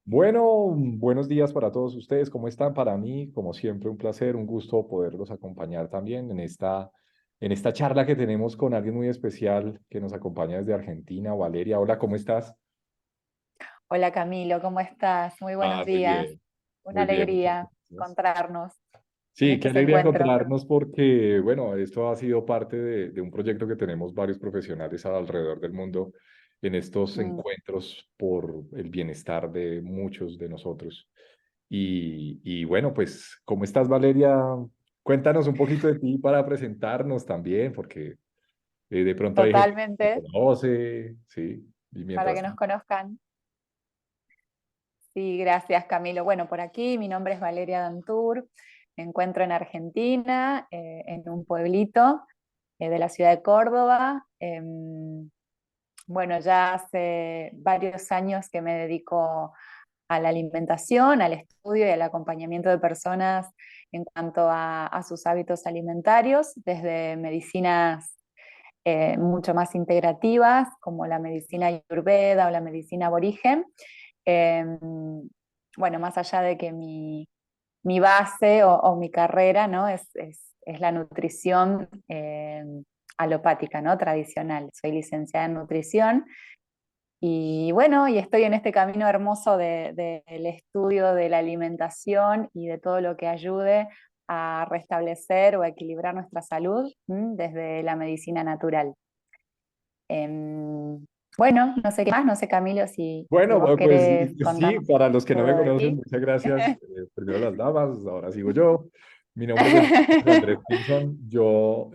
Bueno, buenos días para todos ustedes. ¿Cómo están? Para mí, como siempre, un placer, un gusto poderlos acompañar también en esta charla que tenemos con alguien muy especial que nos acompaña desde Argentina, Valeria. Hola, ¿cómo estás? Hola Camilo, ¿cómo estás? Muy buenos Muy días. bien, Una muy bien, muchas alegría gracias. encontrarnos en Sí, qué este alegría encuentro. encontrarnos porque, bueno, esto ha sido parte de un proyecto que tenemos varios profesionales alrededor del mundo en estos Mm, encuentros por el bienestar de muchos de nosotros. Y bueno, pues, ¿cómo estás, Valeria? Cuéntanos un poquito de ti para presentarnos también, porque de pronto hay gente que te Totalmente, conoce, ¿sí? Y para mientras que nos conozcan. Sí, gracias Camilo. Bueno, por aquí mi nombre es Valeria Dantur. Me encuentro en Argentina, en un pueblito de la ciudad de Córdoba. Bueno, ya hace varios años que me dedico a la alimentación, al estudio y al acompañamiento de personas en cuanto a sus hábitos alimentarios, desde medicinas mucho más integrativas, como la medicina ayurveda o la medicina aborigen. Eh, bueno, más allá de que mi base o mi carrera, ¿no? Es la nutrición alopática, ¿no? Tradicional. Soy licenciada en nutrición y bueno, y estoy en este camino hermoso del estudio de la alimentación y de todo lo que ayude a restablecer o a equilibrar nuestra salud desde la medicina natural. Bueno, no sé qué más, no sé Camilo si bueno, vos pues querés sí, contarnos para los que no algo me de conocen, ti. muchas gracias. Primero las damas, ahora sigo yo. Mi nombre pues es Andrés Pinzón. Yo,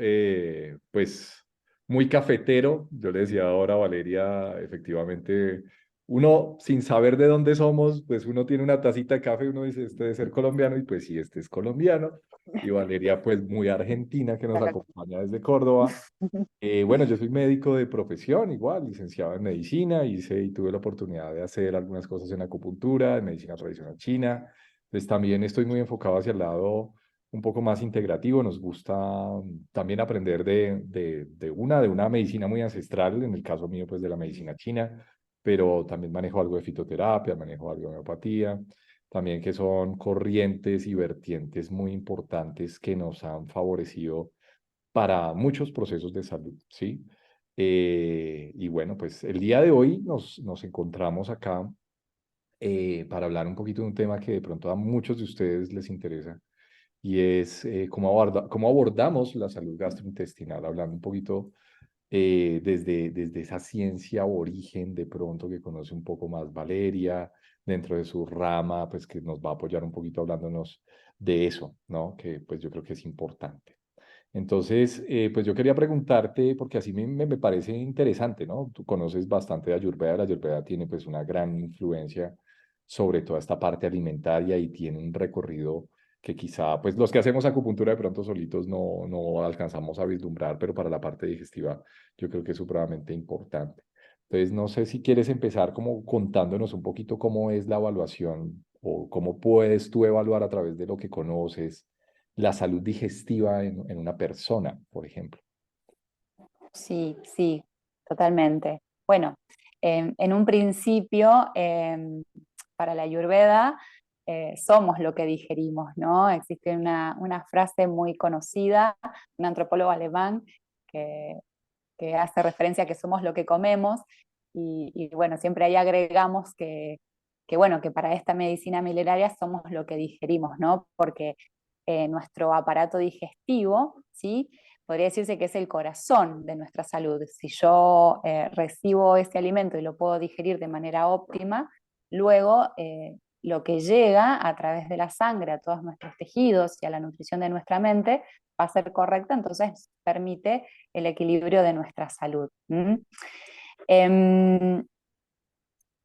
pues, muy cafetero. Yo le decía ahora a Valeria, efectivamente, uno sin saber de dónde somos, pues uno tiene una tacita de café, uno dice, este debe ser colombiano, y pues sí, este es colombiano. Y Valeria, pues, muy argentina, que nos acompaña desde Córdoba. Bueno, yo soy médico de profesión, igual, licenciado en medicina, hice y tuve la oportunidad de hacer algunas cosas en acupuntura, en medicina tradicional china. Entonces también estoy muy enfocado hacia el lado un poco más integrativo. Nos gusta también aprender de una medicina muy ancestral, en el caso mío, pues de la medicina china, pero también manejo algo de fitoterapia, manejo algo de homeopatía, también que son corrientes y vertientes muy importantes que nos han favorecido para muchos procesos de salud, ¿sí? Y bueno, pues el día de hoy nos encontramos acá para hablar un poquito de un tema que de pronto a muchos de ustedes les interesa y es cómo abordamos la salud gastrointestinal, hablando un poquito desde esa ciencia o origen de pronto que conoce un poco más Valeria, dentro de su rama, pues que nos va a apoyar un poquito hablándonos de eso, ¿no? Que pues yo creo que es importante. Entonces, pues yo quería preguntarte, porque así me parece interesante, ¿no? Tú conoces bastante de Ayurveda, la Ayurveda tiene pues una gran influencia sobre toda esta parte alimentaria y tiene un recorrido que quizá, pues los que hacemos acupuntura de pronto solitos no alcanzamos a vislumbrar, pero para la parte digestiva yo creo que es supremamente importante. Entonces, no sé si quieres empezar como contándonos un poquito cómo es la evaluación o cómo puedes tú evaluar a través de lo que conoces la salud digestiva en una persona, por ejemplo. Sí, sí, totalmente. Bueno, en un principio, para la Ayurveda, somos lo que digerimos, ¿no? Existe una frase muy conocida, un antropólogo alemán que, que hace referencia a que somos lo que comemos, y bueno, siempre ahí agregamos bueno, que para esta medicina milenaria somos lo que digerimos, ¿no? Porque nuestro aparato digestivo, ¿sí? Podría decirse que es el corazón de nuestra salud. Si yo recibo ese alimento y lo puedo digerir de manera óptima, luego lo que llega a través de la sangre a todos nuestros tejidos y a la nutrición de nuestra mente va a ser correcta, entonces permite el equilibrio de nuestra salud. ¿Mm? Eh,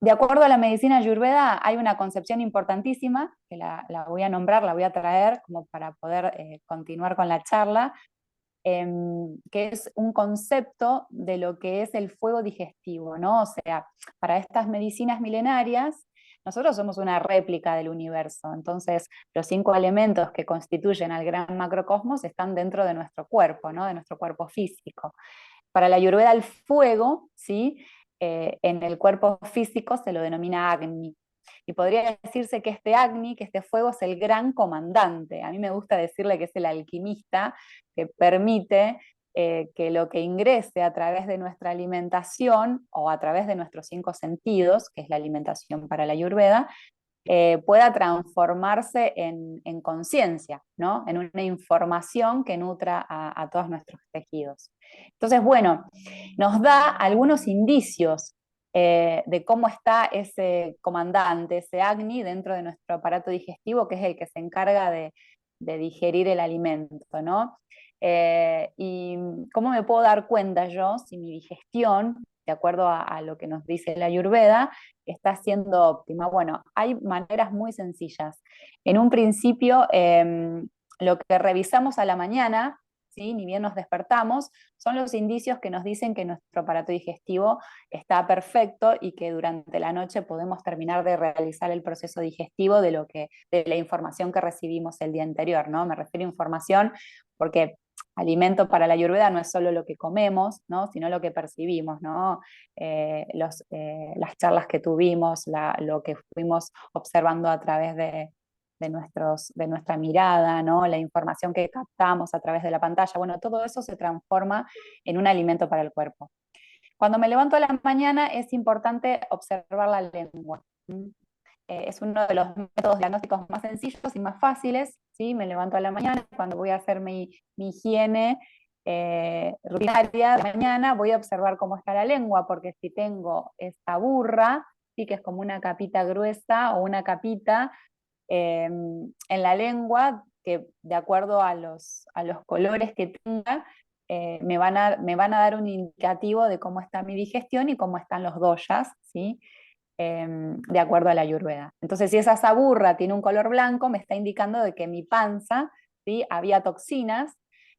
de acuerdo a la medicina ayurveda, hay una concepción importantísima, que la voy a nombrar, la voy a traer como para poder continuar con la charla, que es un concepto de lo que es el fuego digestivo, ¿no? O sea, para estas medicinas milenarias, nosotros somos una réplica del universo, entonces los 5 elementos que constituyen al gran macrocosmos están dentro de nuestro cuerpo, ¿no? De nuestro cuerpo físico. Para la Ayurveda, el fuego, ¿sí? En el cuerpo físico se lo denomina Agni. Y podría decirse que este Agni, que este fuego es el gran comandante. A mí me gusta decirle que es el alquimista que permite que lo que ingrese a través de nuestra alimentación o a través de nuestros 5 sentidos, que es la alimentación para la Ayurveda, pueda transformarse en conciencia, ¿no? En una información que nutra a todos nuestros tejidos. Entonces, bueno, nos da algunos indicios de cómo está ese comandante, ese Agni, dentro de nuestro aparato digestivo, que es el que se encarga de digerir el alimento, ¿no? Y cómo me puedo dar cuenta yo si mi digestión, de acuerdo a lo que nos dice la Ayurveda, está siendo óptima. Bueno, hay maneras muy sencillas. En un principio, lo que revisamos a la mañana, ¿sí? Ni bien nos despertamos, son los indicios que nos dicen que nuestro aparato digestivo está perfecto y que durante la noche podemos terminar de realizar el proceso digestivo de la información que recibimos el día anterior, ¿no? Me refiero a información porque alimento para la Ayurveda no es solo lo que comemos, ¿no? Sino lo que percibimos, ¿no? Las charlas que tuvimos, lo que fuimos observando a través de nuestra mirada, ¿no? La información que captamos a través de la pantalla, bueno, todo eso se transforma en un alimento para el cuerpo. Cuando me levanto a la mañana es importante observar la lengua. Es uno de los métodos diagnósticos más sencillos y más fáciles, ¿sí? Me levanto a la mañana, cuando voy a hacer mi higiene rutinaria de mañana, voy a observar cómo está la lengua, porque si tengo esta burra, ¿sí? Que es como una capita gruesa o una capita en la lengua, que de acuerdo a los colores que tenga, me van a dar un indicativo de cómo está mi digestión y cómo están los doyas, ¿sí? De acuerdo a la Ayurveda. Entonces, si esa saburra tiene un color blanco, me está indicando de que mi panza, ¿sí? Había toxinas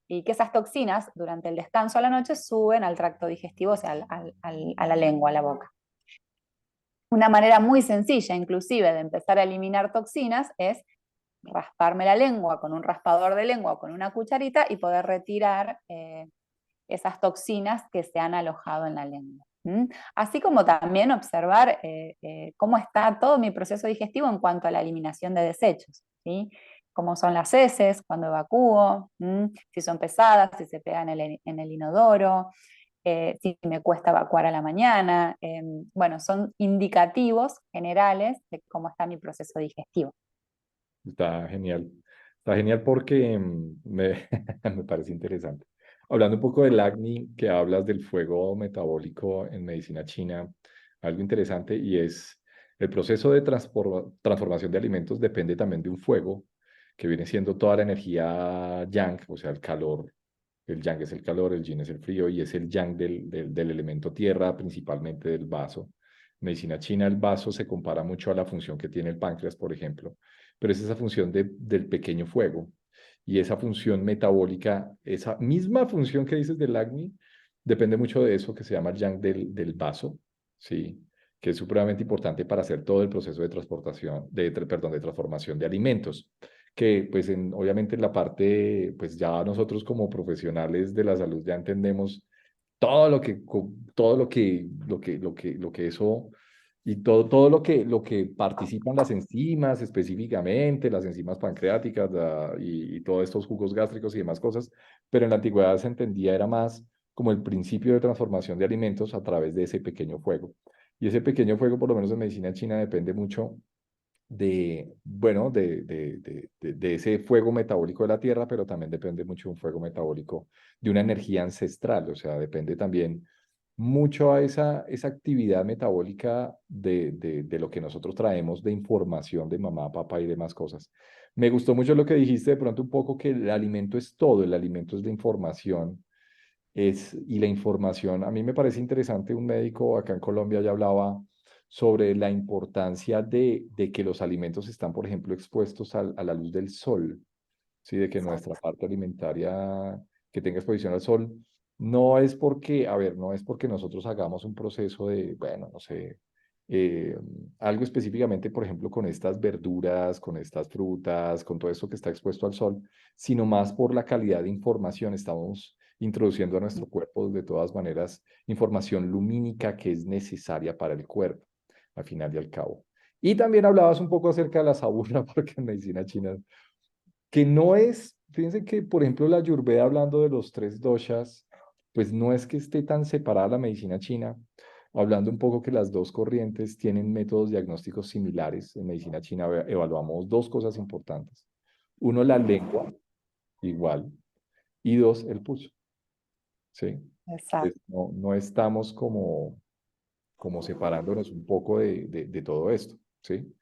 y que esas toxinas durante el descanso a la noche suben al tracto digestivo, o sea, a la lengua, a la boca. Una manera muy sencilla, inclusive, de empezar a eliminar toxinas es rasparme la lengua con un raspador de lengua o con una cucharita y poder retirar esas toxinas que se han alojado en la lengua. Así como también observar cómo está todo mi proceso digestivo en cuanto a la eliminación de desechos, ¿sí? Cómo son las heces cuando evacúo, si son pesadas, si se pegan en el inodoro, si me cuesta evacuar a la mañana. Bueno, son indicativos generales de cómo está mi proceso digestivo. Está genial. Está genial porque me parece interesante. Hablando un poco del acné, que hablas del fuego metabólico en medicina china, algo interesante y es el proceso de transformación de alimentos depende también de un fuego que viene siendo toda la energía yang, o sea, el calor. El yang es el calor, el yin es el frío y es el yang del elemento tierra, principalmente del vaso. En medicina china, el vaso se compara mucho a la función que tiene el páncreas, por ejemplo, pero es esa función del pequeño fuego. Y esa función metabólica, esa misma función que dices del Agni, depende mucho de eso que se llama el yang del vaso, ¿sí? Que es supremamente importante para hacer todo el proceso de transportación, perdón, de transformación de alimentos que pues obviamente en la parte, pues ya nosotros como profesionales de la salud ya entendemos todo lo que, lo que eso y todo lo que participan las enzimas específicamente, las enzimas pancreáticas y todos estos jugos gástricos y demás cosas, pero en la antigüedad se entendía era más como el principio de transformación de alimentos a través de ese pequeño fuego. Y ese pequeño fuego, por lo menos en medicina china, depende mucho bueno, de ese fuego metabólico de la tierra, pero también depende mucho de un fuego metabólico de una energía ancestral, o sea, depende también mucho a esa actividad metabólica de lo que nosotros traemos de información de mamá, papá y demás cosas. Me gustó mucho lo que dijiste de pronto un poco que el alimento es todo, el alimento es la información. Y la información, a mí me parece interesante, un médico acá en Colombia ya hablaba sobre la importancia de que los alimentos están, por ejemplo, expuestos a la luz del sol, ¿sí? De que nuestra Exacto. parte alimentaria que tenga exposición al sol, no es porque, a ver, no es porque nosotros hagamos un proceso de, bueno, no sé, eh, algo específicamente, por ejemplo, con estas verduras, con estas frutas, con todo esto que está expuesto al sol, sino más por la calidad de información. Estamos introduciendo a nuestro cuerpo, de todas maneras, información lumínica que es necesaria para el cuerpo, al final y al cabo. Y también hablabas un poco acerca de la sabuna, porque en medicina china, que no es, fíjense que, por ejemplo, la Ayurveda, hablando de los tres doshas, pues no es que esté tan separada la medicina china, hablando un poco que las dos corrientes tienen métodos diagnósticos similares. En medicina china evaluamos dos cosas importantes. Uno, la lengua, igual, y dos, el pulso, ¿sí? Exacto. Entonces, no estamos como separándonos un poco de todo esto, ¿sí?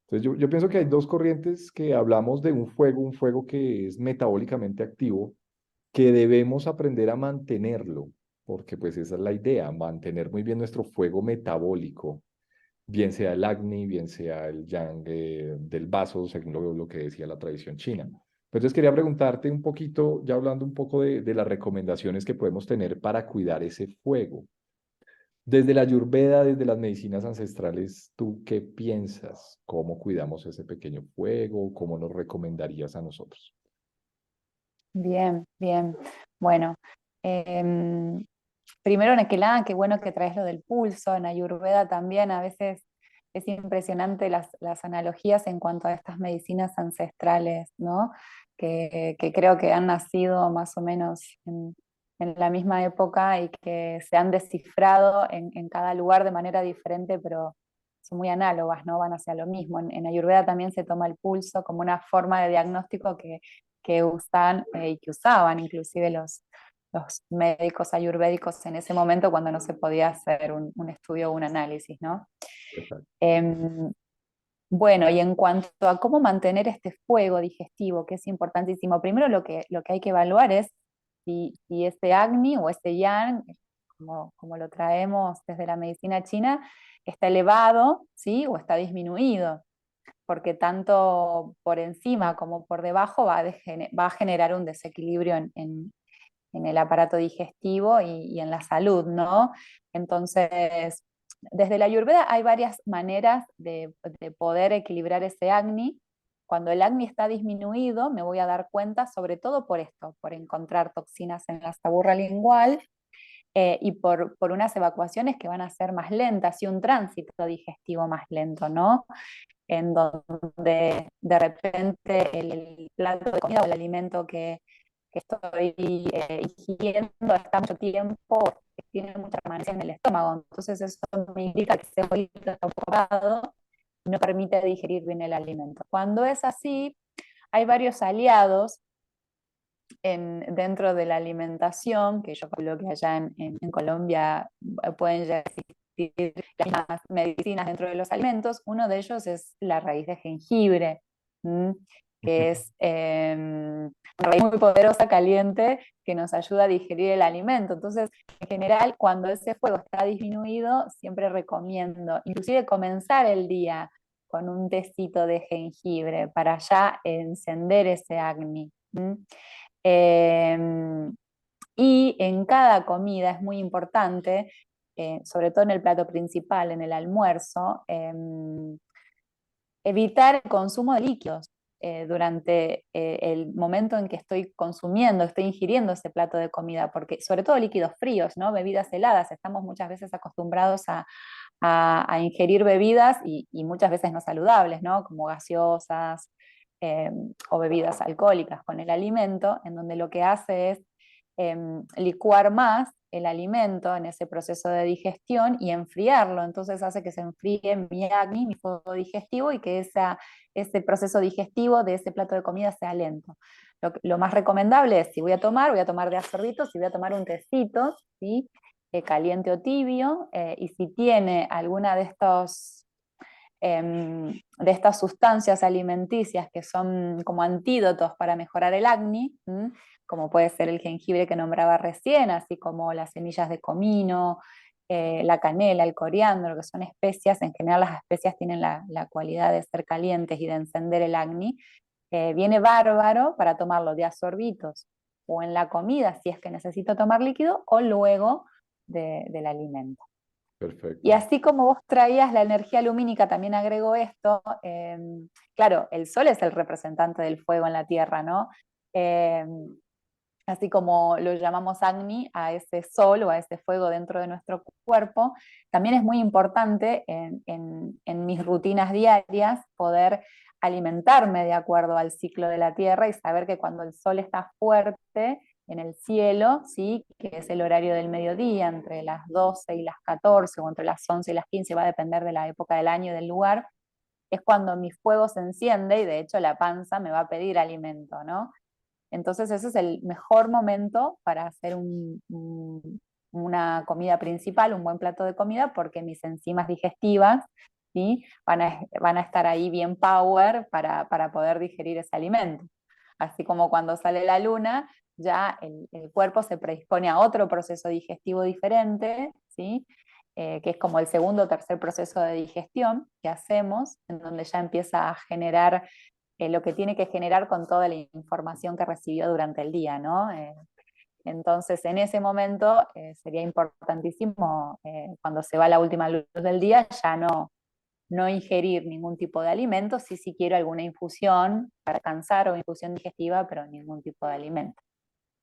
Entonces yo pienso que hay dos corrientes que hablamos de un fuego que es metabólicamente activo, que debemos aprender a mantenerlo, porque pues esa es la idea, mantener muy bien nuestro fuego metabólico, bien sea el Agni, bien sea el Yang del vaso, según lo que decía la tradición china. Entonces quería preguntarte un poquito, ya hablando un poco de las recomendaciones que podemos tener para cuidar ese fuego. Desde la Ayurveda, desde las medicinas ancestrales, ¿tú qué piensas? ¿Cómo cuidamos ese pequeño fuego? ¿Cómo nos recomendarías a nosotros? Bien, bien. Bueno, em, primero en que nada, qué bueno que traes lo del pulso. En Ayurveda también a veces es impresionante las analogías en cuanto a estas medicinas ancestrales, ¿no? Que creo que han nacido más o menos en la misma época y que se han descifrado en cada lugar de manera diferente, pero son muy análogas, ¿no? Van hacia lo mismo. En Ayurveda también se toma el pulso como una forma de diagnóstico que usan y que usaban inclusive los médicos ayurvédicos en ese momento cuando no se podía hacer un estudio o un análisis, ¿no? Exacto. Em, bueno, y en cuanto a cómo mantener este fuego digestivo, que es importantísimo, primero lo que hay que evaluar es si ese Agni o ese Yang, como lo traemos desde la medicina china, está elevado, ¿sí? O está disminuido, porque tanto por encima como por debajo va a generar un desequilibrio en el aparato digestivo y en la salud, ¿no? Entonces, desde la Ayurveda hay varias maneras de poder equilibrar ese Agni. Cuando el Agni está disminuido, me voy a dar cuenta, sobre todo por esto, por encontrar toxinas en la saburra lingual y por unas evacuaciones que van a ser más lentas y un tránsito digestivo más lento, ¿no? En donde de repente el plato de comida o el alimento que estoy ingiriendo está mucho tiempo, tiene mucha permanencia en el estómago. Entonces eso me indica que ese bolito está ocupado y no permite digerir bien el alimento. Cuando es así, hay varios aliados dentro de la alimentación, que yo calculo que allá en Colombia pueden ya existir las mismas medicinas dentro de los alimentos. Uno de ellos es la raíz de jengibre, ¿m? Que es una raíz muy poderosa, caliente, que nos ayuda a digerir el alimento. Entonces, en general, cuando ese fuego está disminuido, siempre recomiendo, inclusive comenzar el día con un tecito de jengibre para ya encender ese agni. ¿M? Eh, y en cada comida es muy importante, sobre todo en el plato principal, en el almuerzo, evitar el consumo de líquidos durante el momento en que estoy consumiendo, estoy ingiriendo ese plato de comida, porque sobre todo líquidos fríos, ¿no? Bebidas heladas, estamos muchas veces acostumbrados a ingerir bebidas y muchas veces no saludables, ¿no? Como gaseosas eh, o bebidas alcohólicas con el alimento, en donde lo que hace es licuar más el alimento en ese proceso de digestión y enfriarlo. Entonces hace que se enfríe mi acné, mi fuego digestivo y que ese proceso digestivo de ese plato de comida sea lento. Lo más recomendable es, si voy a tomar de a sorbitos, si voy a tomar un tecito, ¿sí? Caliente o tibio, y si tiene alguna de estas sustancias alimenticias que son como antídotos para mejorar el acné, como puede ser el jengibre que nombraba recién, así como las semillas de comino, la canela, el coriandro, que son especias. En general las especias tienen la cualidad de ser calientes y de encender el acné. Viene bárbaro para tomarlo de a sorbitos o en la comida si es que necesito tomar líquido o luego del alimento. Y Perfecto. así como vos traías la energía lumínica, también agrego esto, claro, el sol es el representante del fuego en la Tierra, ¿no? Eh, así como lo llamamos Agni, a ese sol o a ese fuego dentro de nuestro cuerpo, también es muy importante en mis rutinas diarias poder alimentarme de acuerdo al ciclo de la Tierra y saber que cuando el sol está fuerte en el cielo, ¿sí? Que es el horario del mediodía, entre las 12 y las 14 o entre las 11 y las 15, va a depender de la época del año y del lugar, es cuando mi fuego se enciende y de hecho la panza me va a pedir alimento, ¿no? Entonces ese es el mejor momento para hacer una comida principal, un buen plato de comida, porque mis enzimas digestivas, ¿sí? van a estar ahí bien power para poder digerir ese alimento. Así como cuando sale la luna, ya el cuerpo se predispone a otro proceso digestivo diferente, ¿sí? Que es como el segundo o tercer proceso de digestión que hacemos, en donde ya empieza a generar lo que tiene que generar con toda la información que recibió durante el día, ¿no? Entonces, en ese momento sería importantísimo, cuando se va la última luz del día, ya no ingerir ningún tipo de alimento, sí, si quiero alguna infusión para cansar o infusión digestiva, pero ningún tipo de alimento,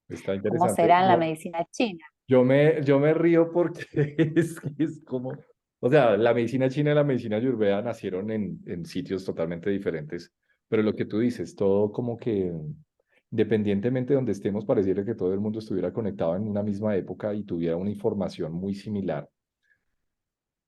Está como interesante. será en la medicina china. Yo me río porque es como, o sea, la medicina china y la medicina ayurveda nacieron en sitios totalmente diferentes, pero lo que tú dices, todo como que, independientemente de donde estemos, pareciera que todo el mundo estuviera conectado en una misma época y tuviera una información muy similar.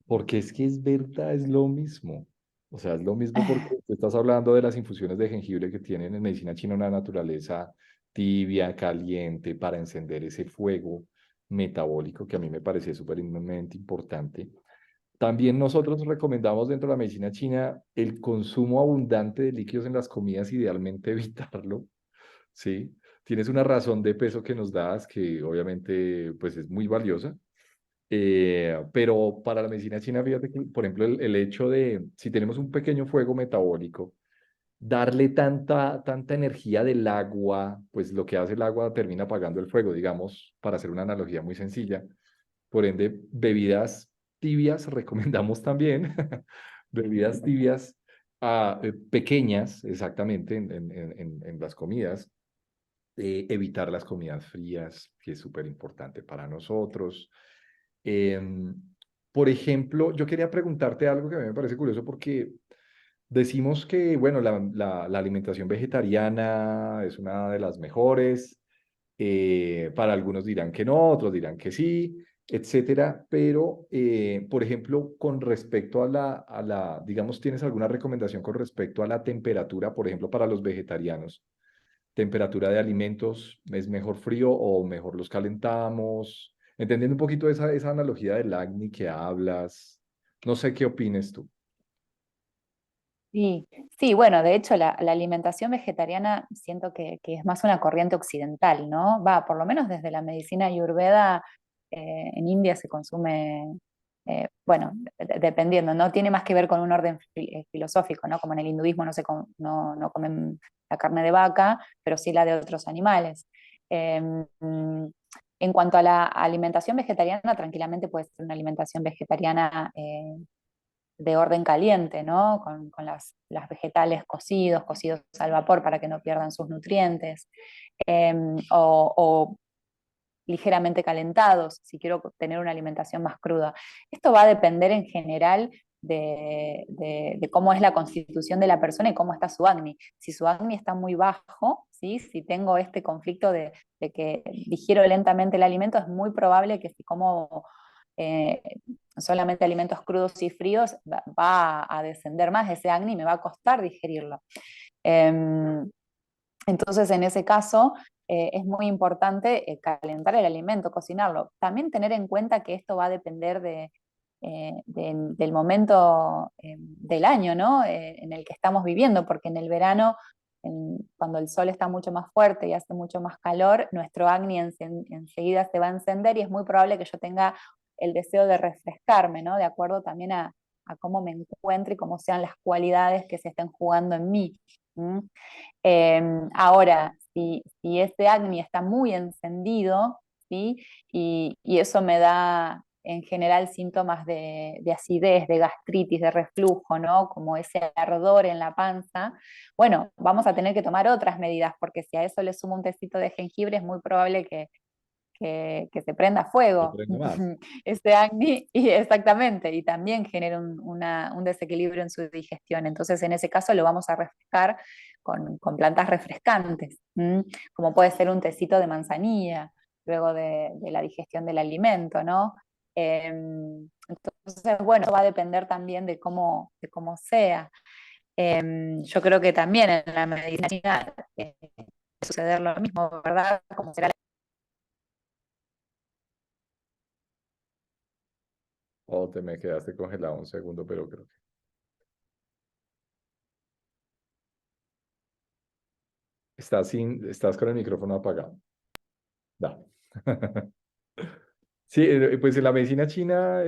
Porque es que es verdad, es lo mismo. O sea, es lo mismo porque tú estás hablando de las infusiones de jengibre que tienen en medicina china una naturaleza tibia, caliente, para encender ese fuego metabólico que a mí me parece supremamente importante. También nosotros recomendamos dentro de la medicina china el consumo abundante de líquidos en las comidas, idealmente evitarlo, ¿sí? Tienes una razón de peso que nos das que obviamente pues es muy valiosa, pero para la medicina china, fíjate que, por ejemplo, el hecho de, si tenemos un pequeño fuego metabólico, darle tanta energía del agua, pues lo que hace el agua termina apagando el fuego, digamos, para hacer una analogía muy sencilla. Por ende, bebidas tibias recomendamos también, bebidas tibias pequeñas, exactamente, en las comidas. Evitar las comidas frías, que es súper importante para nosotros. Em, por ejemplo, yo quería preguntarte algo que a mí me parece curioso porque decimos que, bueno, la alimentación vegetariana es una de las mejores. Para algunos dirán que no, otros dirán que sí, etcétera. Pero, por ejemplo, con respecto digamos, ¿tienes alguna recomendación con respecto a la temperatura, por ejemplo, para los vegetarianos? Temperatura de alimentos, ¿es mejor frío o mejor los calentamos? Entendiendo un poquito esa analogía del acné que hablas, no sé qué opines tú. Sí, sí, bueno, de hecho la alimentación vegetariana siento que es más una corriente occidental, ¿no? Va, por lo menos desde la medicina ayurveda, en India se consume, bueno, dependiendo, ¿no? Tiene más que ver con un orden filosófico, ¿no? Como en el hinduismo no comen la carne de vaca, pero sí la de otros animales. En cuanto a la alimentación vegetariana, tranquilamente puede ser una alimentación vegetariana de orden caliente, ¿no? Con las vegetales cocidos al vapor para que no pierdan sus nutrientes, o ligeramente calentados, si quiero tener una alimentación más cruda. Esto va a depender en general de cómo es la constitución de la persona y cómo está su acné. Si su acné está muy bajo, ¿sí? Si tengo este conflicto de que digiero lentamente el alimento, es muy probable que si como eh, solamente alimentos crudos y fríos, va a descender más ese acné y me va a costar digerirlo. Em, entonces, en ese caso, es muy importante calentar el alimento, cocinarlo. También tener en cuenta que esto va a depender del momento del año, ¿no? En el que estamos viviendo, porque en el verano, cuando el sol está mucho más fuerte y hace mucho más calor, nuestro acné enseguida se va a encender y es muy probable que yo tenga el deseo de refrescarme, ¿no? De acuerdo también a cómo me encuentre y cómo sean las cualidades que se estén jugando en mí. ¿Mm? Ahora, si ese acné está muy encendido, ¿sí? Y eso me da en general síntomas de acidez, de gastritis, de reflujo, ¿no? Como ese ardor en la panza, bueno, vamos a tener que tomar otras medidas, porque si a eso le sumo un tecito de jengibre, es muy probable que se prenda Yo fuego prendo más. este acné, y exactamente, y también genera un desequilibrio en su digestión. Entonces, en ese caso, lo vamos a refrescar con plantas refrescantes, como puede ser un tecito de manzanilla, luego de la digestión del alimento, ¿no? Entonces, bueno, eso va a depender también de cómo sea. Yo creo que también en la medicina china suceder lo mismo, ¿verdad? Como será O te me quedaste congelado un segundo, pero creo que estás con el micrófono apagado. Da. Sí, pues en la medicina china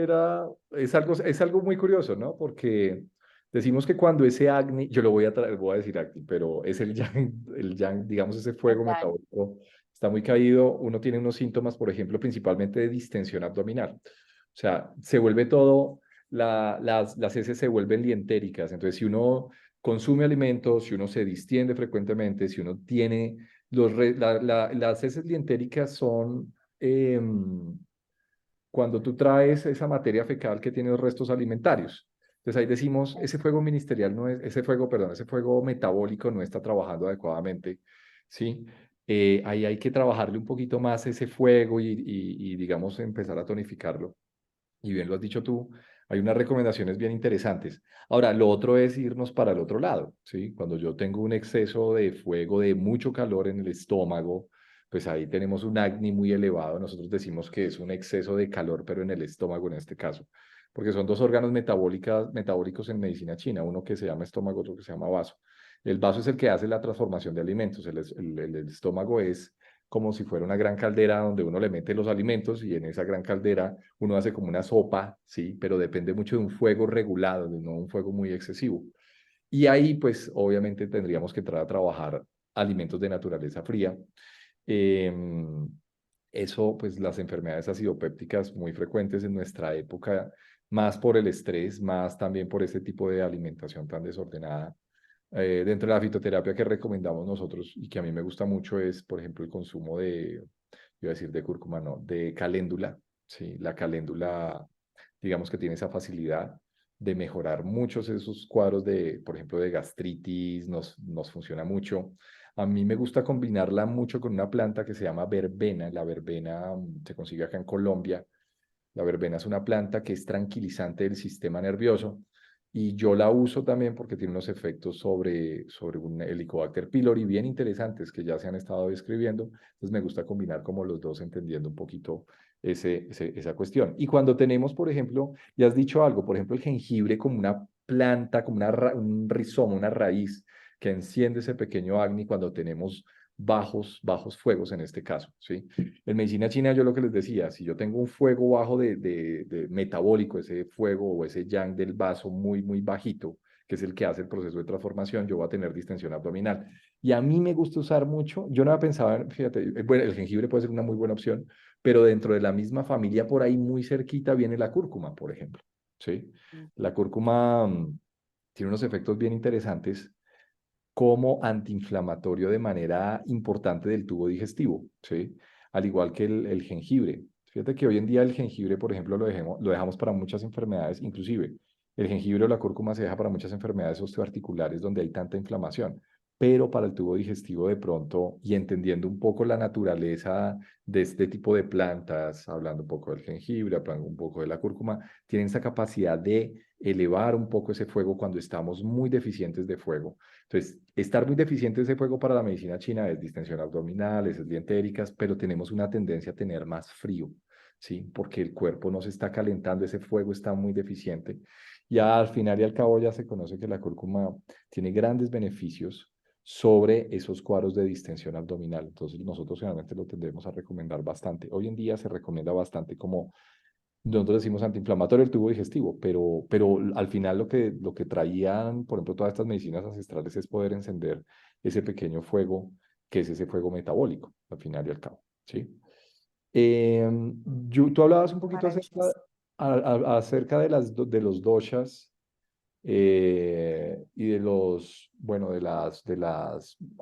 es algo muy curioso, ¿no? Porque decimos que cuando ese acné, yo lo voy a decir acné, pero es el yang, digamos, ese fuego la... metabólico está muy caído, uno tiene unos síntomas, por ejemplo, principalmente de distensión abdominal. O sea, se vuelve todo, las heces se vuelven lientéricas. Entonces, si uno consume alimentos, si uno se distiende frecuentemente, si uno tiene las heces lientéricas son cuando tú traes esa materia fecal que tiene los restos alimentarios. Entonces ahí decimos, ese fuego ministerial no es, ese fuego, perdón, ese fuego metabólico no está trabajando adecuadamente, ¿sí? Ahí hay que trabajarle un poquito más ese fuego y, digamos, empezar a tonificarlo. Y bien lo has dicho tú, hay unas recomendaciones bien interesantes. Ahora, lo otro es irnos para el otro lado, ¿sí? Cuando yo tengo un exceso de fuego, de mucho calor en el estómago, pues ahí tenemos un acné muy elevado. Nosotros decimos que es un exceso de calor, pero en el estómago en este caso, porque son dos órganos metabólicos en medicina china, uno que se llama estómago, otro que se llama vaso. El vaso es el que hace la transformación de alimentos, el estómago es como si fuera una gran caldera donde uno le mete los alimentos y en esa gran caldera uno hace como una sopa, sí, pero depende mucho de un fuego regulado, de no un fuego muy excesivo. Y ahí, pues, obviamente tendríamos que entrar a trabajar alimentos de naturaleza fría. Eh, Eso, pues, las enfermedades acidopépticas muy frecuentes en nuestra época, más por el estrés, más también por este tipo de alimentación tan desordenada. Dentro de la fitoterapia que recomendamos nosotros y que a mí me gusta mucho es, por ejemplo, el consumo iba a decir de cúrcuma, no, de caléndula. Sí, la caléndula, digamos que tiene esa facilidad de mejorar muchos esos cuadros de, por ejemplo, de gastritis, nos funciona mucho. A mí me gusta combinarla mucho con una planta que se llama verbena. La verbena se consigue acá en Colombia. La verbena es una planta que es tranquilizante del sistema nervioso y yo la uso también porque tiene unos efectos sobre un Helicobacter pylori bien interesantes que ya se han estado describiendo. Entonces me gusta combinar como los dos entendiendo un poquito esa cuestión. Y cuando tenemos, por ejemplo, ya has dicho algo, por ejemplo, el jengibre como una planta, como un rizoma, una raíz que enciende ese pequeño acné cuando tenemos bajos fuegos en este caso, ¿sí? En medicina china yo lo que les decía, si yo tengo un fuego bajo de metabólico, ese fuego o ese yang del vaso muy bajito, que es el que hace el proceso de transformación, yo voy a tener distensión abdominal. Y a mí me gusta usar mucho, yo no había pensado, fíjate, bueno, el jengibre puede ser una muy buena opción, pero dentro de la misma familia, por ahí muy cerquita, viene la cúrcuma, por ejemplo, ¿sí? La cúrcuma tiene unos efectos bien interesantes como antiinflamatorio de manera importante del tubo digestivo, ¿sí? Al igual que el jengibre. Fíjate que hoy en día el jengibre, por ejemplo, lo dejamos para muchas enfermedades, inclusive el jengibre o la cúrcuma se deja para muchas enfermedades osteoarticulares donde hay tanta inflamación, pero para el tubo digestivo de pronto, y entendiendo un poco la naturaleza de este tipo de plantas, hablando un poco del jengibre, hablando un poco de la cúrcuma, tienen esa capacidad de elevar un poco ese fuego cuando estamos muy deficientes de fuego. Entonces, estar muy deficiente ese fuego para la medicina china es distensión abdominal, es dientéricas, pero tenemos una tendencia a tener más frío, ¿sí? Porque el cuerpo no se está calentando, ese fuego está muy deficiente. Ya al final y al cabo ya se conoce que la cúrcuma tiene grandes beneficios sobre esos cuadros de distensión abdominal. Entonces, nosotros generalmente lo tendremos a recomendar bastante. Hoy en día se recomienda bastante como nosotros decimos antiinflamatorio el tubo digestivo, pero al final lo que traían, por ejemplo, todas estas medicinas ancestrales es poder encender ese pequeño fuego, que es ese fuego metabólico, al final y al cabo, ¿sí? Tú hablabas un poquito acerca, Maravilloso. acerca de de los doshas y de los, bueno,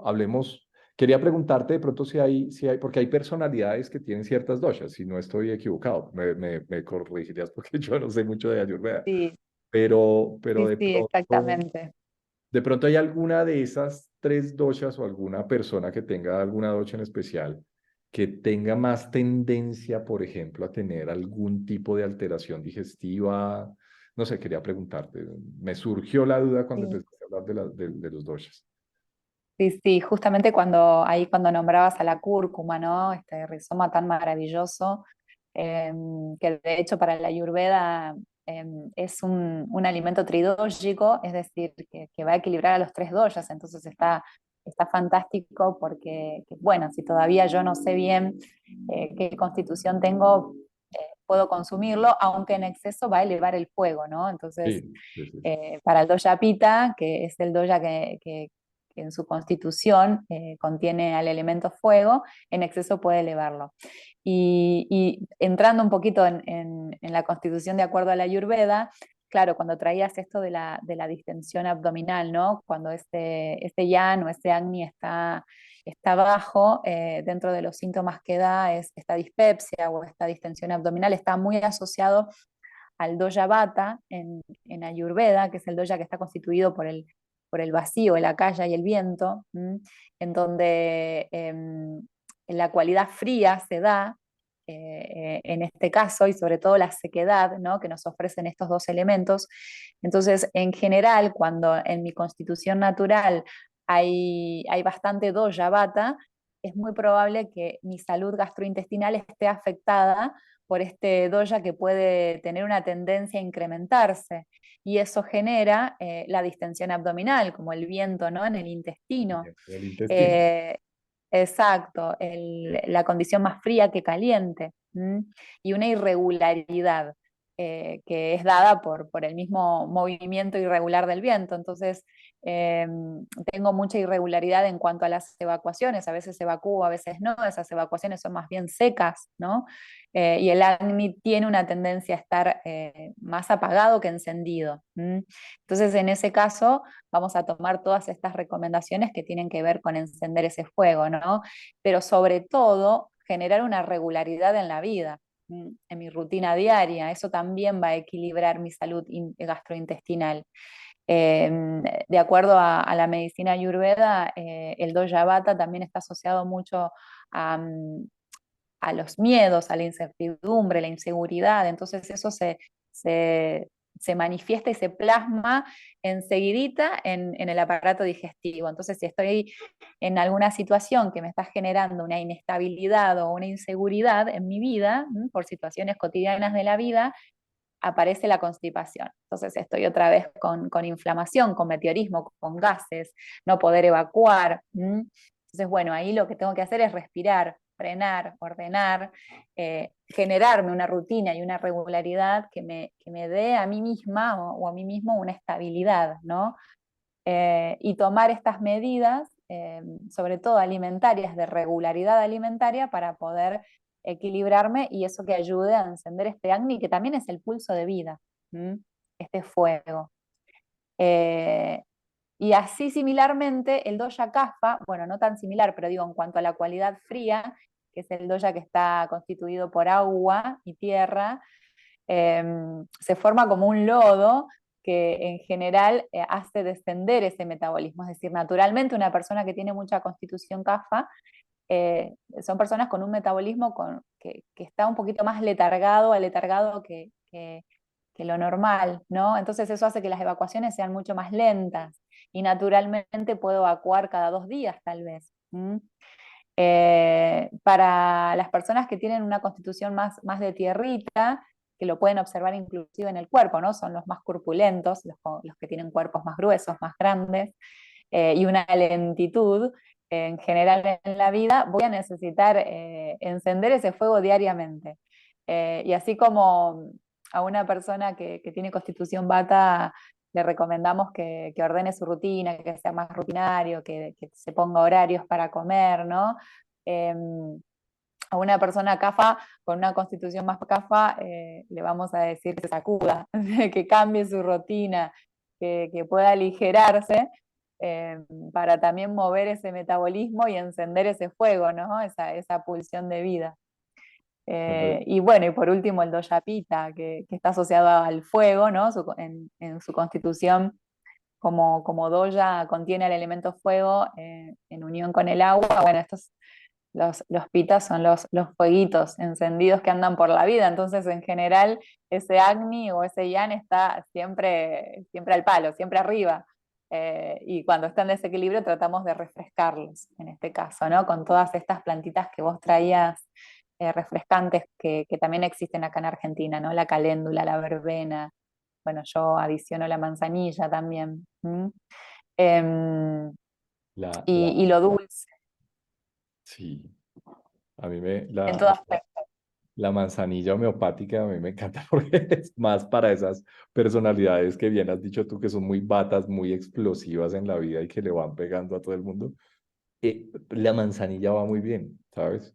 hablemos, quería preguntarte de pronto si hay, porque hay personalidades que tienen ciertas doshas, si no estoy equivocado, me corregirías porque yo no sé mucho de Ayurveda, Sí, pero sí, sí, exactamente. de pronto hay alguna de esas tres doshas o alguna persona que tenga alguna dosha en especial que tenga más tendencia, por ejemplo, a tener algún tipo de alteración digestiva. No sé, quería preguntarte. Me surgió la duda cuando Sí. empezaste a hablar de los doshas. Sí, sí, justamente cuando nombrabas a la cúrcuma, ¿no? Este rizoma tan maravilloso, que de hecho para la Ayurveda es un alimento tridógico, es decir, que va a equilibrar a los tres doshas, entonces está fantástico porque, bueno, si todavía yo no sé bien qué constitución tengo, puedo consumirlo, aunque en exceso va a elevar el fuego, ¿no? Entonces, Sí, sí, sí, sí. para el doya pita, que es el doya que en su constitución contiene al elemento fuego, en exceso puede elevarlo. Y entrando un poquito en la constitución de acuerdo a la Ayurveda, claro, cuando traías esto de la distensión abdominal, ¿no? Cuando este yan o este agni está bajo, dentro de los síntomas que da es esta dispepsia o esta distensión abdominal, está muy asociado al doya vata en Ayurveda, que es el doya que está constituido por el vacío, la calla y el viento, en donde la cualidad fría se da en este caso, y sobre todo la sequedad, ¿no? Que nos ofrecen estos dos elementos. Entonces, en general, cuando en mi constitución natural hay bastante doya vata, es muy probable que mi salud gastrointestinal esté afectada por este doya que puede tener una tendencia a incrementarse, y eso genera la distensión abdominal, como el viento, ¿no? En el intestino. El intestino. Eh, exacto, la condición más fría que caliente, ¿m? Y una irregularidad que es dada por el mismo movimiento irregular del viento. Entonces, eh, tengo mucha irregularidad en cuanto a las evacuaciones, a veces evacúo, a veces no, esas evacuaciones son más bien secas, ¿no? Y el Agni tiene una tendencia a estar más apagado que encendido. Entonces, en ese caso, vamos a tomar todas estas recomendaciones que tienen que ver con encender ese fuego, ¿no? Pero sobre todo, generar una regularidad en la vida, en mi rutina diaria. Eso también va a equilibrar mi salud gastrointestinal. Eh, de acuerdo a la medicina ayurveda, el doya vata también está asociado mucho a, a los miedos, a la incertidumbre, la inseguridad. Entonces eso se, se manifiesta y se plasma enseguidita en el aparato digestivo. Entonces, si estoy en alguna situación que me está generando una inestabilidad o una inseguridad en mi vida, por situaciones cotidianas de la vida, aparece la constipación. Entonces estoy otra vez con inflamación, con meteorismo, con gases, no poder evacuar. Entonces, bueno, ahí lo que tengo que hacer es respirar, frenar, ordenar, generarme una rutina y una regularidad que me dé a mí misma o a mí mismo una estabilidad, ¿no? Y tomar estas medidas, sobre todo alimentarias, de regularidad alimentaria, para poder equilibrarme y eso que ayude a encender este Agni, que también es el pulso de vida, este fuego. Eh, y así similarmente el doya kapha, bueno, no tan similar, pero digo en cuanto a la cualidad fría, que es el doya que está constituido por agua y tierra, se forma como un lodo que en general hace descender ese metabolismo. Es decir, naturalmente una persona que tiene mucha constitución CAFA son personas con un metabolismo que está un poquito más aletargado que lo normal, ¿no? Entonces eso hace que las evacuaciones sean mucho más lentas y naturalmente puedo evacuar cada 2 días tal vez. Para las personas que tienen una constitución más de tierrita, que lo pueden observar inclusive en el cuerpo, ¿no? Son los más corpulentos, los que tienen cuerpos más gruesos, más grandes, y una lentitud en general en la vida, voy a necesitar encender ese fuego diariamente. Y así como a una persona que tiene constitución bata le recomendamos que ordene su rutina, que sea más rutinario, que se ponga horarios para comer, ¿no? Eh, a una persona CAFA con una constitución más CAFA, le vamos a decir que se sacuda, que cambie su rutina, que pueda aligerarse, eh, para también mover ese metabolismo y encender ese fuego, ¿no? Esa pulsión de vida. Entonces, Y bueno, y por último el Doya Pita, que está asociado al fuego, ¿no? En su constitución, como Doya contiene el elemento fuego en unión con el agua, bueno, los pitas son los fueguitos encendidos que andan por la vida, entonces en general ese Agni o ese Yan está siempre al palo, siempre arriba. Y cuando está en desequilibrio tratamos de refrescarlos, en este caso, ¿no? Con todas estas plantitas que vos traías, refrescantes que también existen acá en Argentina, ¿no? La caléndula, la verbena, bueno, yo adiciono la manzanilla también. ¿M? Em, la, y la, lo dulce, sí, a mí en todo aspecto. la manzanilla homeopática a mí me encanta porque es más para esas personalidades que bien has dicho tú que son muy batas, muy explosivas en la vida y que le van pegando a todo el mundo. La manzanilla va muy bien, ¿sabes?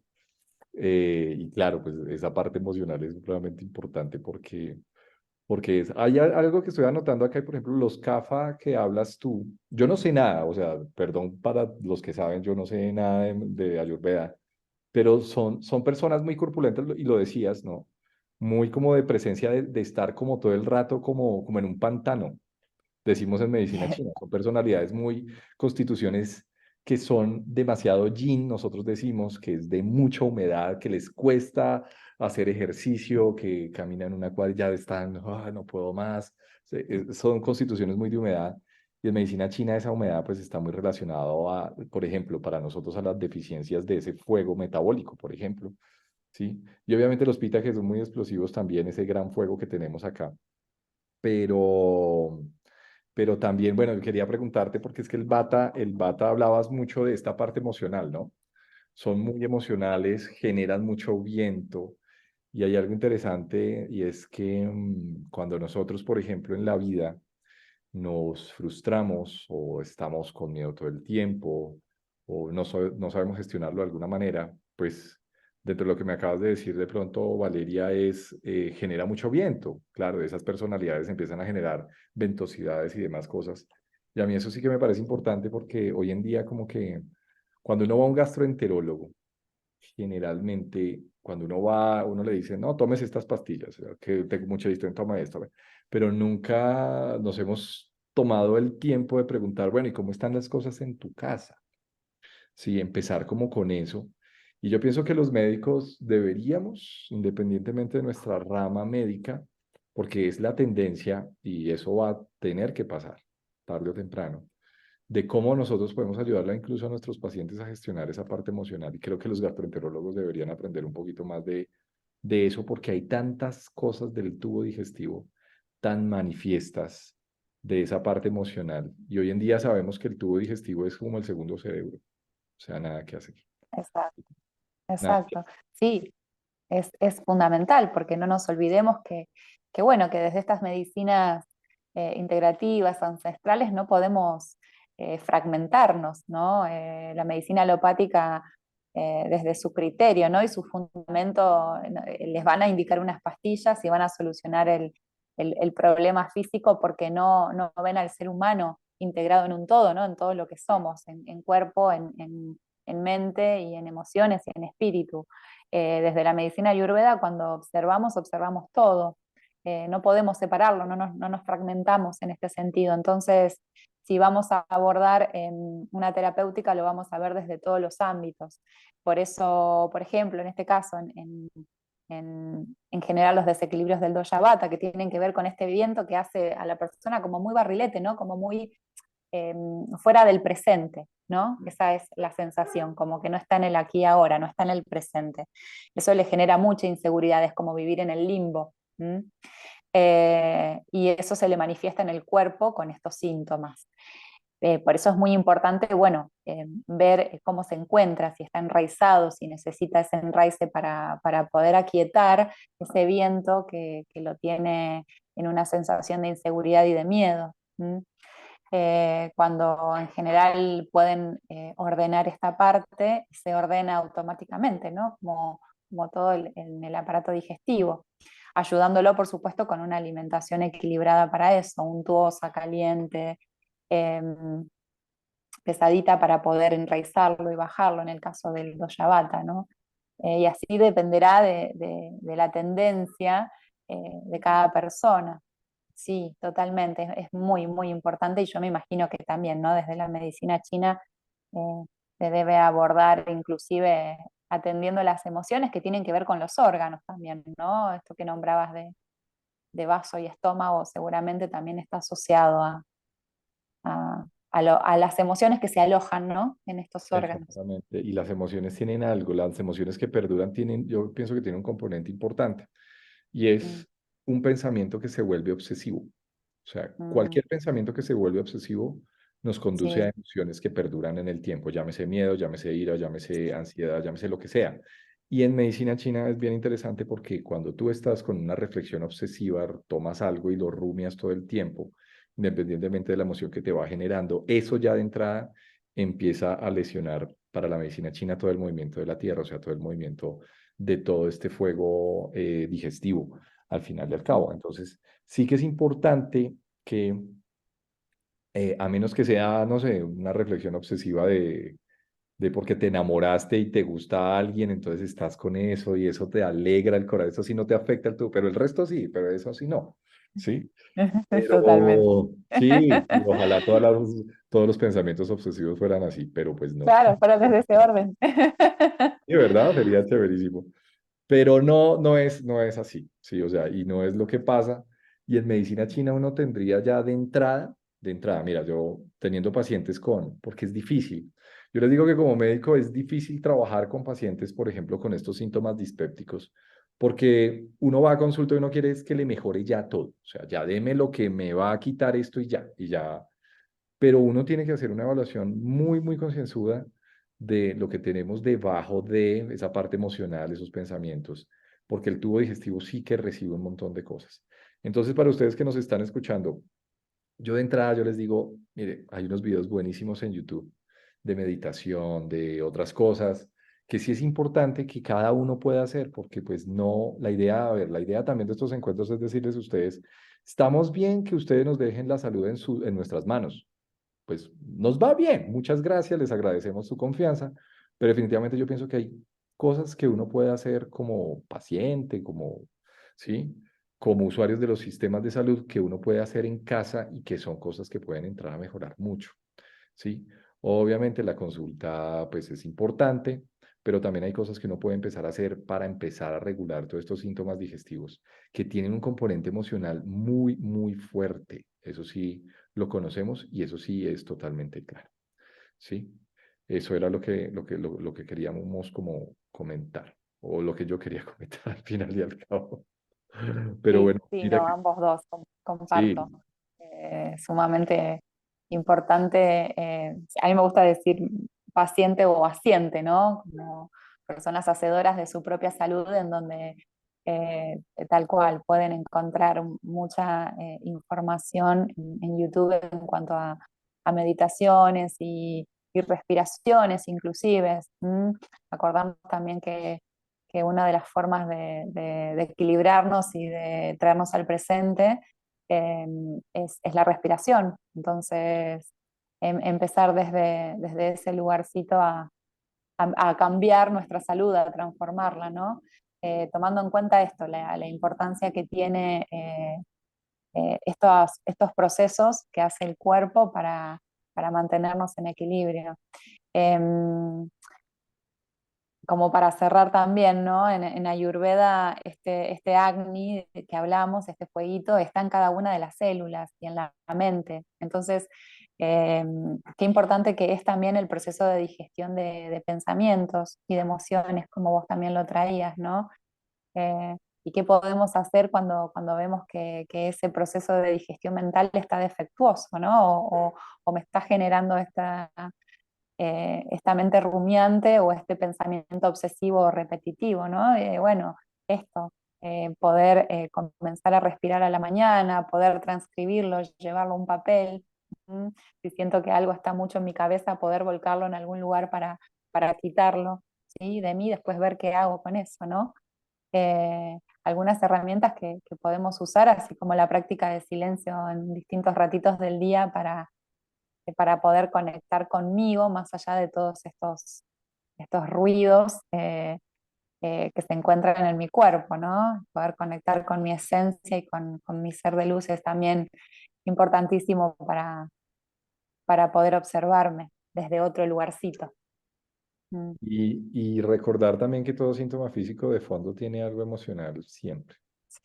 Y claro, pues esa parte emocional es realmente importante porque hay algo que estoy anotando acá, por ejemplo, los CAFA que hablas tú. Yo no sé nada, o sea, perdón para los que saben, yo no sé nada de Ayurveda, pero son personas muy corpulentas y lo decías, ¿no? Muy como de presencia de estar como todo el rato como en un pantano, decimos en medicina china, son personalidades muy, constituciones que son demasiado yin, nosotros decimos que es de mucha humedad, que les cuesta hacer ejercicio, que caminan una cuadra y ya están, "Ah, no puedo más". Son constituciones muy de humedad. Y en medicina china esa humedad pues está muy relacionado a, por ejemplo, para nosotros a las deficiencias de ese fuego metabólico, por ejemplo, ¿sí? Y obviamente los pitajes son muy explosivos también, ese gran fuego que tenemos acá. Pero, pero también, bueno, quería preguntarte, porque es que el bata hablabas mucho de esta parte emocional, ¿no? Son muy emocionales, generan mucho viento. Y hay algo interesante y es que cuando nosotros, por ejemplo, en la vida nos frustramos o estamos con miedo todo el tiempo o no sabemos gestionarlo de alguna manera, pues dentro de lo que me acabas de decir de pronto, Valeria, genera mucho viento. Claro, esas personalidades empiezan a generar ventosidades y demás cosas. Y a mí eso sí que me parece importante porque hoy en día como que cuando uno va a un gastroenterólogo, generalmente cuando uno va, uno le dice, no, tomes estas pastillas, que tengo mucha distracción, toma esto, pero nunca nos hemos tomado el tiempo de preguntar, bueno, ¿y cómo están las cosas en tu casa? Sí, empezar como con eso. Y yo pienso que los médicos deberíamos, independientemente de nuestra rama médica, porque es la tendencia y eso va a tener que pasar tarde o temprano, de cómo nosotros podemos ayudarla incluso a nuestros pacientes a gestionar esa parte emocional. Y creo que los gastroenterólogos deberían aprender un poquito más de eso, porque hay tantas cosas del tubo digestivo tan manifiestas de esa parte emocional. Y hoy en día sabemos que el tubo digestivo es como el segundo cerebro, o sea, nada que hacer. Exacto, Nada. exacto. Sí, es fundamental porque no nos olvidemos bueno, que desde estas medicinas integrativas, ancestrales, no podemos fragmentarnos, ¿no? La medicina alopática, desde su criterio, ¿no? Y su fundamento, les van a indicar unas pastillas y van a solucionar el problema físico porque no ven al ser humano integrado en un todo, ¿no? En todo lo que somos, en cuerpo, en mente y en emociones y en espíritu. Desde la medicina ayurveda, cuando observamos todo. No podemos separarlo, no nos fragmentamos en este sentido. Entonces, si vamos a abordar una terapéutica, lo vamos a ver desde todos los ámbitos. Por eso, por ejemplo, en este caso, en general los desequilibrios del doya vata, que tienen que ver con este viento que hace a la persona como muy barrilete, ¿no? Como muy eh, fuera del presente, ¿no? Esa es la sensación, como que no está en el aquí y ahora, no está en el presente. Eso le genera mucha inseguridad, es como vivir en el limbo. Y eso se le manifiesta en el cuerpo con estos síntomas. Por eso es muy importante, bueno, ver cómo se encuentra, si está enraizado, si necesita ese enraice para poder aquietar ese viento que lo tiene en una sensación de inseguridad y de miedo. ¿M? cuando en general pueden ordenar esta parte, se ordena automáticamente, ¿no? Como todo en el aparato digestivo, ayudándolo, por supuesto, con una alimentación equilibrada para eso, untuosa, caliente, eh, pesadita para poder enraizarlo y bajarlo en el caso del Doya Vata, ¿no? Y así dependerá de la tendencia de cada persona. Sí, totalmente, es muy, muy importante y yo me imagino que también, ¿no? Desde la medicina china se debe abordar inclusive atendiendo las emociones que tienen que ver con los órganos también, ¿no? Esto que nombrabas de vaso y estómago seguramente también está asociado a las emociones que se alojan, ¿no? En estos órganos. Exactamente. Y las emociones tienen algo, las emociones que perduran tienen, yo pienso que tienen un componente importante y Mm, es un pensamiento que se vuelve obsesivo. O sea, mm, cualquier pensamiento que se vuelve obsesivo nos conduce a sí. emociones que perduran en el tiempo, llámese miedo, llámese ira, llámese ansiedad, llámese lo que sea. Y en medicina china es bien interesante porque cuando tú estás con una reflexión obsesiva, tomas algo y lo rumias todo el tiempo, independientemente de la emoción que te va generando, eso ya de entrada empieza a lesionar para la medicina china todo el movimiento de la tierra, o sea, todo el movimiento de todo este fuego digestivo al final y al cabo. Entonces, sí que es importante que, a menos que sea, no sé, una reflexión obsesiva de porque te enamoraste y te gusta a alguien, entonces estás con eso y eso te alegra el corazón, eso sí no te afecta el todo, pero el resto sí, pero eso sí no, ¿sí? Totalmente. Pero sí, y ojalá todos los pensamientos obsesivos fueran así, pero pues no. Claro, fuera desde ese orden. Sí, ¿verdad? Sería chéverísimo. Pero no, no es así, ¿sí? O sea, y no es lo que pasa. Y en medicina china uno tendría ya de entrada, mira, yo teniendo pacientes porque es difícil. Yo les digo que como médico es difícil trabajar con pacientes, por ejemplo, con estos síntomas dispépticos, porque uno va a consulta y uno quiere es que le mejore ya todo. O sea, ya deme lo que me va a quitar esto y ya, pero uno tiene que hacer una evaluación muy, muy concienzuda de lo que tenemos debajo de esa parte emocional, esos pensamientos, porque el tubo digestivo sí que recibe un montón de cosas. Entonces, para ustedes que nos están escuchando, yo de entrada yo les digo, mire, hay unos videos buenísimos en YouTube de meditación, de otras cosas, que sí es importante que cada uno pueda hacer, porque pues no, la idea, a ver, la idea también de estos encuentros es decirles a ustedes, estamos bien que ustedes nos dejen la salud en nuestras manos, pues nos va bien. Muchas gracias, les agradecemos su confianza, pero definitivamente yo pienso que hay cosas que uno puede hacer como paciente, ¿sí? Como usuarios de los sistemas de salud que uno puede hacer en casa y que son cosas que pueden entrar a mejorar mucho, ¿sí? Obviamente la consulta pues es importante, pero también hay cosas que uno puede empezar a hacer para empezar a regular todos estos síntomas digestivos que tienen un componente emocional muy, muy fuerte. Eso sí lo conocemos y eso sí es totalmente claro, ¿sí? Eso era lo que queríamos como comentar, o lo que yo quería comentar al final y al cabo. Pero Sí, bueno, sí, mira no, que ambos dos, comparto. sí, Sumamente importante. A mí me gusta decir paciente o asiente, ¿no? Como personas hacedoras de su propia salud, en donde tal cual pueden encontrar mucha información en YouTube en cuanto a meditaciones y respiraciones inclusive. Acordamos también que una de las formas de equilibrarnos y de traernos al presente eh, es la respiración. Entonces, empezar desde ese lugarcito a cambiar nuestra salud, a transformarla, ¿no? Tomando en cuenta esto, la importancia que tiene estos procesos que hace el cuerpo para mantenernos en equilibrio. Em, Como para cerrar también, ¿no? En Ayurveda, este Agni que hablamos, este fueguito, está en cada una de las células y en la mente. Entonces, eh, qué importante que es también el proceso de digestión de pensamientos y de emociones, como vos también lo traías, ¿no? Y qué podemos hacer cuando vemos que ese proceso de digestión mental está defectuoso, ¿no? O me está generando esta mente rumiante o este pensamiento obsesivo o repetitivo, ¿no? Bueno, esto, poder comenzar a respirar a la mañana, poder transcribirlo, llevarlo a un papel, Si siento que algo está mucho en mi cabeza, poder volcarlo en algún lugar para quitarlo, ¿sí? De mí, después ver qué hago con eso, ¿no? Algunas herramientas que podemos usar, así como la práctica de silencio en distintos ratitos del día para poder conectar conmigo, más allá de todos estos ruidos que se encuentran en mi cuerpo, ¿no? Poder conectar con mi esencia y con mi ser de luz es también importantísimo para poder observarme desde otro lugarcito. Mm, Y recordar también que todo síntoma físico de fondo tiene algo emocional siempre. sí,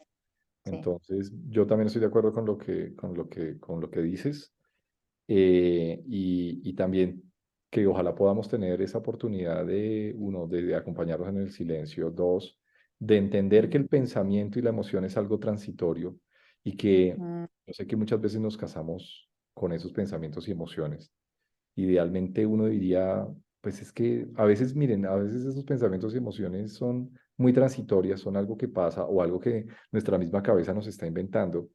sí. Entonces, yo también estoy de acuerdo con lo que dices. Y también que ojalá podamos tener esa oportunidad de, uno, de acompañarnos en el silencio, dos, de entender que el pensamiento y la emoción es algo transitorio y que Mm, yo sé que muchas veces nos casamos con esos pensamientos y emociones. Idealmente uno diría, pues es que a veces, miren, a veces esos pensamientos y emociones son muy transitorias, son algo que pasa o algo que nuestra misma cabeza nos está inventando,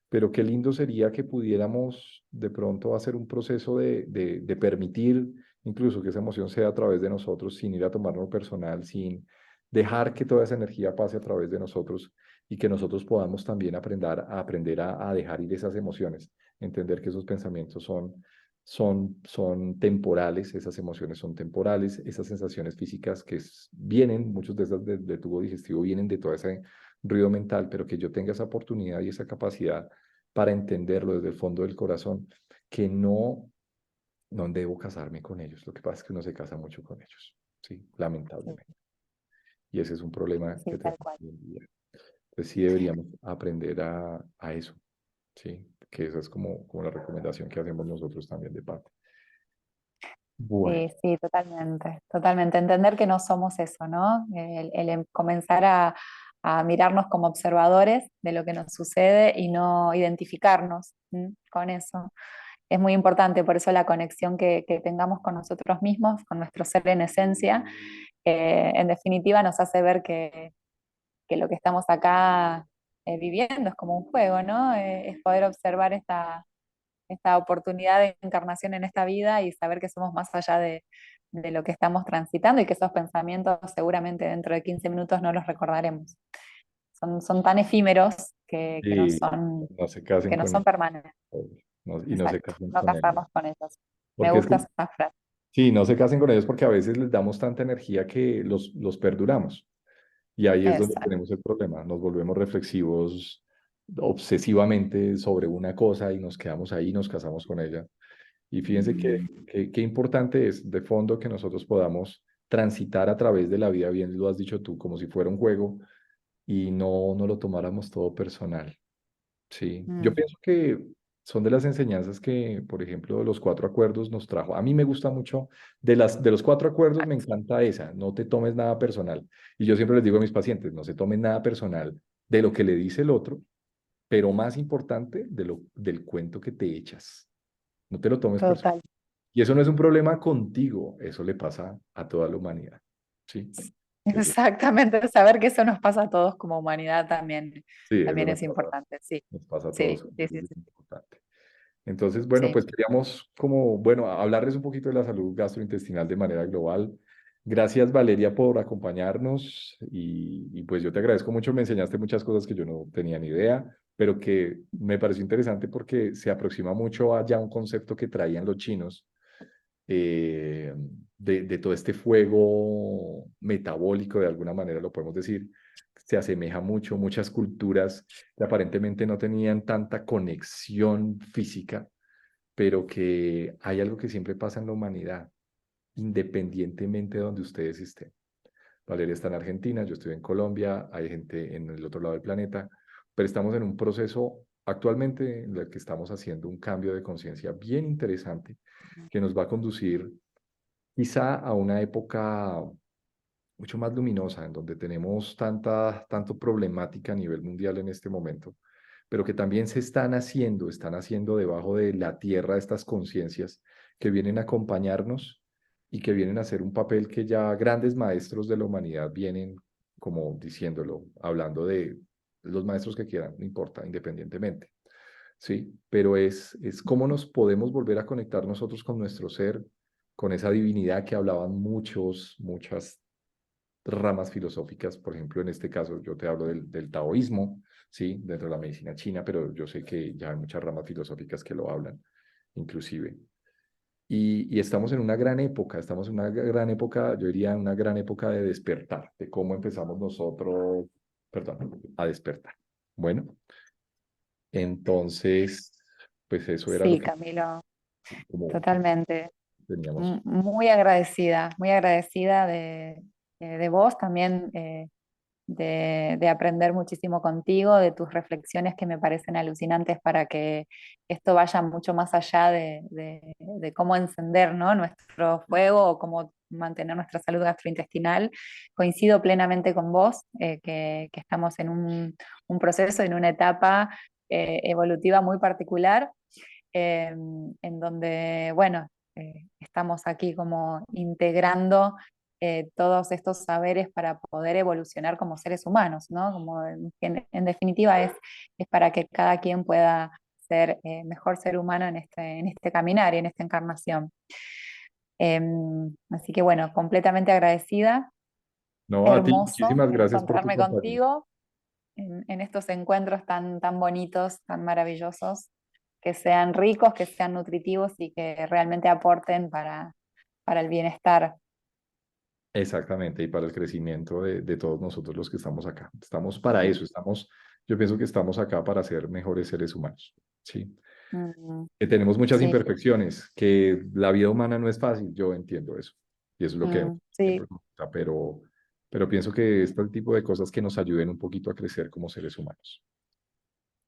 pero qué lindo sería que pudiéramos de pronto hacer un proceso de permitir incluso que esa emoción sea a través de nosotros, sin ir a tomarlo personal, sin dejar que toda esa energía pase a través de nosotros y que nosotros podamos también aprender a dejar ir esas emociones, entender que esos pensamientos son temporales, esas emociones son temporales, esas sensaciones físicas vienen, muchos de esas de tubo digestivo vienen de todo ese ruido mental, pero que yo tenga esa oportunidad y esa capacidad para entenderlo desde el fondo del corazón, que no debo casarme con ellos. Lo que pasa es que uno se casa mucho con ellos, sí, sí, lamentablemente. Y ese es un problema sí, que tal tenemos cual. hoy en día. Entonces sí deberíamos aprender a eso, sí, que esa es como la recomendación que hacemos nosotros también de parte. Bueno. Sí, sí, totalmente, totalmente. Entender que no somos eso, ¿no? El comenzar a mirarnos como observadores de lo que nos sucede y no identificarnos con eso. Es muy importante, por eso la conexión que tengamos con nosotros mismos, con nuestro ser en esencia, en definitiva nos hace ver que lo que estamos acá viviendo es como un juego, ¿no? Es poder observar esta oportunidad de encarnación en esta vida y saber que somos más allá de lo que estamos transitando y que esos pensamientos seguramente dentro de 15 minutos no los recordaremos. Son tan efímeros Y no se casen que no con son ellos, permanentes. y no se Exacto, casen no con ellos. casarnos con ellos. Me Porque es gusta que, esa frase. sí, no se casen con ellos porque a veces les damos tanta energía que los perduramos. Y ahí es donde Exacto. tenemos el problema. Nos volvemos reflexivos obsesivamente sobre una cosa y nos quedamos ahí y nos casamos con ella. Y fíjense qué importante es de fondo que nosotros podamos transitar a través de la vida, bien lo has dicho tú, como si fuera un juego y no lo tomáramos todo personal. Sí, yo Mm, pienso que son de las enseñanzas que, por ejemplo, los cuatro acuerdos nos trajo. A mí me gusta mucho, de los cuatro acuerdos me encanta esa, no te tomes nada personal. Y yo siempre les digo a mis pacientes, no se tomen nada personal de lo que le dice el otro, pero más importante, del cuento que te echas. No te lo tomes personal. total. Y eso no es un problema contigo, eso le pasa a toda la humanidad. ¿Sí? Que eso, Exactamente, saber que eso nos pasa a todos como humanidad también, sí, eso también es importante, sí, nos pasa a todos, sí, sí, eso sí, es sí, importante. Entonces, bueno, sí. pues queríamos como, bueno, hablarles un poquito de la salud gastrointestinal de manera global. Gracias, Valeria, por acompañarnos y pues yo te agradezco mucho, me enseñaste muchas cosas que yo no tenía ni idea, pero que me pareció interesante porque se aproxima mucho a ya un concepto que traían los chinos eh, de todo este fuego metabólico, de alguna manera lo podemos decir, se asemeja mucho, muchas culturas que aparentemente no tenían tanta conexión física, pero que hay algo que siempre pasa en la humanidad, independientemente de donde ustedes estén. Valeria está en Argentina, yo estoy en Colombia, hay gente en el otro lado del planeta, pero estamos en un proceso actualmente en el que estamos haciendo un cambio de conciencia bien interesante que nos va a conducir quizá a una época mucho más luminosa, en donde tenemos tanto problemática a nivel mundial en este momento, pero que también están haciendo debajo de la tierra estas conciencias que vienen a acompañarnos y que vienen a hacer un papel que ya grandes maestros de la humanidad vienen como diciéndolo, hablando de los maestros que quieran, no importa, independientemente. ¿sí? Pero es cómo nos podemos volver a conectar nosotros con nuestro ser, con esa divinidad que hablaban muchas ramas filosóficas. Por ejemplo, en este caso yo te hablo del taoísmo, ¿sí? Dentro de la medicina china, pero yo sé que ya hay muchas ramas filosóficas que lo hablan, inclusive. Y estamos en una gran época, estamos en una gran época, yo diría una gran época de despertar, de cómo empezamos nosotros, perdón, a despertar. Bueno, entonces, pues eso era lo Sí, que Camilo, como totalmente. teníamos. Muy agradecida de vos también, de aprender muchísimo contigo, de tus reflexiones que me parecen alucinantes para que esto vaya mucho más allá de cómo encender, ¿no? Nuestro fuego o cómo mantener nuestra salud gastrointestinal. Coincido plenamente con vos, que estamos en un proceso, en una etapa evolutiva muy particular, en donde, bueno, estamos aquí como integrando todos estos saberes para poder evolucionar como seres humanos, ¿no? Como en definitiva es para que cada quien pueda ser mejor ser humano en este caminar y en esta encarnación. Así que bueno, completamente agradecida, No, a ti, hermoso muchísimas gracias por tu encontrarme compañía. contigo en estos encuentros tan bonitos, tan maravillosos, que sean ricos, que sean nutritivos y que realmente aporten para el bienestar. Exactamente, y para el crecimiento de todos nosotros los que estamos acá. Estamos para Mm, eso, yo pienso que estamos acá para ser mejores seres humanos, ¿sí? mm, Que tenemos muchas sí, imperfecciones, que la vida humana no es fácil, yo entiendo eso, y eso es lo que sí, siempre nos gusta, pero pienso que este tipo de cosas que nos ayuden un poquito a crecer como seres humanos.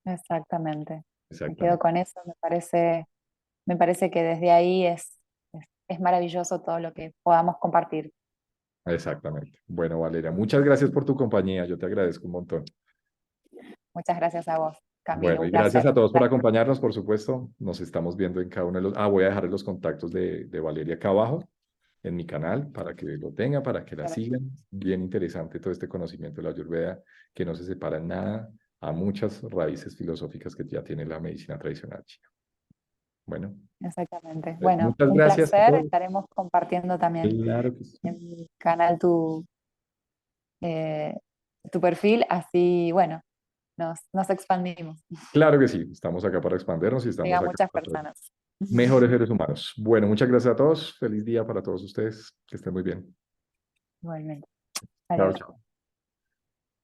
exactamente. Me quedo Exactamente, con eso, me parece que desde ahí es maravilloso todo lo que podamos compartir. exactamente. Bueno, Valeria, muchas gracias por tu compañía, yo te agradezco un montón. Muchas gracias a vos, Camilo, Bueno, un y gracias placer. a todos por acompañarnos, por supuesto. Nos estamos viendo en cada uno de los... Ah, voy a dejar los contactos de Valeria acá abajo en mi canal para que lo tengan, para que la sigan. Bien interesante todo este conocimiento de la Ayurveda, que no se separa en nada a muchas raíces filosóficas que ya tiene la medicina tradicional china. Bueno, Exactamente. pues Bueno, muchas un gracias a placer. todos. Estaremos compartiendo también Claro que sí. en mi canal eh, tu perfil, así, bueno, nos expandimos. Claro que sí. Estamos acá para expandernos y estamos Llega a acá muchas para ser personas. mejores seres humanos. Bueno, muchas gracias a todos. Feliz día para todos ustedes. Que estén muy bien. Igualmente. Chao, Adiós. chao.